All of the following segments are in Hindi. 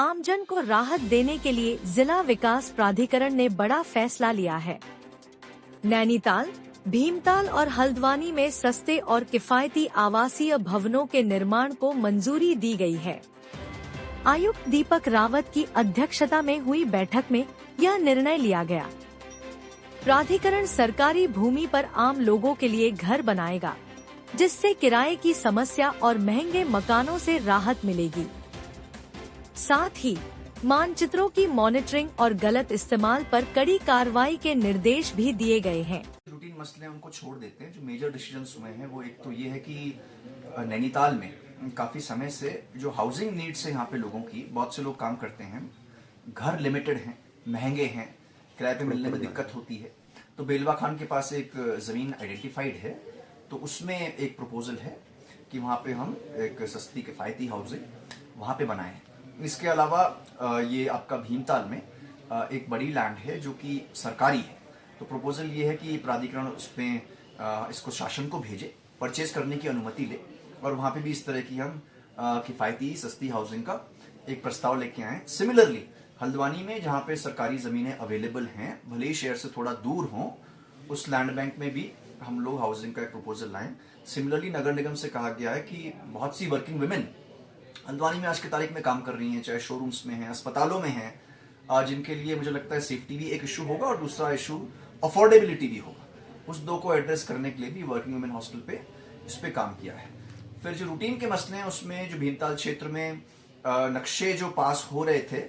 आमजन को राहत देने के लिए जिला विकास प्राधिकरण ने बड़ा फैसला लिया है। नैनीताल, भीमताल और हल्द्वानी में सस्ते और किफायती आवासीय भवनों के निर्माण को मंजूरी दी गई है। आयुक्त दीपक रावत की अध्यक्षता में हुई बैठक में यह निर्णय लिया गया। प्राधिकरण सरकारी भूमि पर आम लोगों के लिए घर बनाएगा, जिससे किराए की समस्या और महंगे मकानों से राहत मिलेगी। साथ ही मानचित्रों की मॉनिटरिंग और गलत इस्तेमाल पर कड़ी कार्रवाई के निर्देश भी दिए गए हैं। रूटीन मसले उनको छोड़ देते हैं। जो मेजर डिसीजंस हुए हैं वो एक तो ये है कि नैनीताल में काफी समय से जो हाउसिंग नीड्स है यहाँ पे लोगों की, बहुत से लोग काम करते हैं, घर लिमिटेड हैं, महंगे हैं, किराए पे मिलने में दिक्कत होती है। तो बेलवा खान के पास एक जमीन आइडेंटिफाइड है, तो उसमें एक प्रपोजल है कि वहाँ पे हम एक सस्ती किफायती हाउसिंग वहाँ पे बनाएं। इसके अलावा ये आपका भीमताल में एक बड़ी लैंड है जो कि सरकारी है। तो प्रपोजल ये है कि प्राधिकरण उसमें इसको शासन को भेजे, परचेज करने की अनुमति ले, और वहाँ पे भी इस तरह की हम किफायती सस्ती हाउसिंग का एक प्रस्ताव लेके आए। सिमिलरली हल्द्वानी में जहाँ पे सरकारी जमीनें अवेलेबल हैं, भले ही शहर से थोड़ा दूर हों, उस लैंड बैंक में भी हम लोग हाउसिंग का एक प्रपोजल लाएं। सिमिलरली नगर निगम से कहा गया है कि बहुत सी वर्किंग वुमेन हल्द्वानी में आज की तारीख में काम कर रही हैं, चाहे शोरूम्स में हैं, अस्पतालों में हैं, जिनके लिए मुझे लगता है सेफ्टी भी एक इशू होगा और दूसरा इशू अफोर्डेबिलिटी भी होगा। उस दो को एड्रेस करने के लिए भी वर्किंग वुमेन हॉस्टल पे इस पे काम किया है। फिर जो रूटीन के मसले हैं उसमें जो भीमताल क्षेत्र में नक्शे जो पास हो रहे थे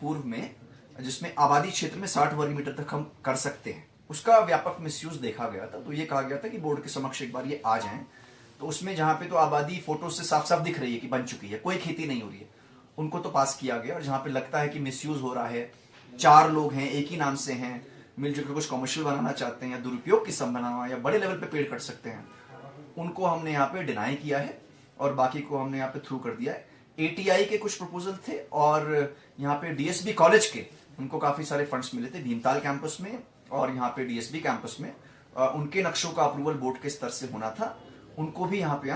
पूर्व में, जिसमें आबादी क्षेत्र में 60 वर्ग मीटर तक हम कर सकते हैं, उसका व्यापक मिसयूज देखा गया था। तो ये कहा गया था कि बोर्ड के समक्ष एक बार ये आ जाएं। तो उसमें जहां पे तो आबादी फोटो से साफ साफ दिख रही है कि बन चुकी है, कोई खेती नहीं हो रही है, उनको तो पास किया गया। और जहां पे लगता है कि मिसयूज हो रहा है, 4 लोग हैं, एक ही नाम से हैं, मिलजुल के कुछ कमर्शियल बनाना चाहते हैं या दुरुपयोग की संभावना या बड़े लेवल पे पेड़ कट सकते हैं, उनको हमने यहाँ पे डिनाई किया है और बाकी को हमने यहाँ पे थ्रू कर दिया है। ATI के कुछ प्रपोजल थे और यहाँ पे DSB कॉलेज के उनको काफी सारे फंड्स मिले थे भीमताल कैंपस में और यहाँ पे DSB कैंपस में। उनके नक्शों का अप्रूवल बोर्ड के स्तर से होना था, उनको भी यहाँ पे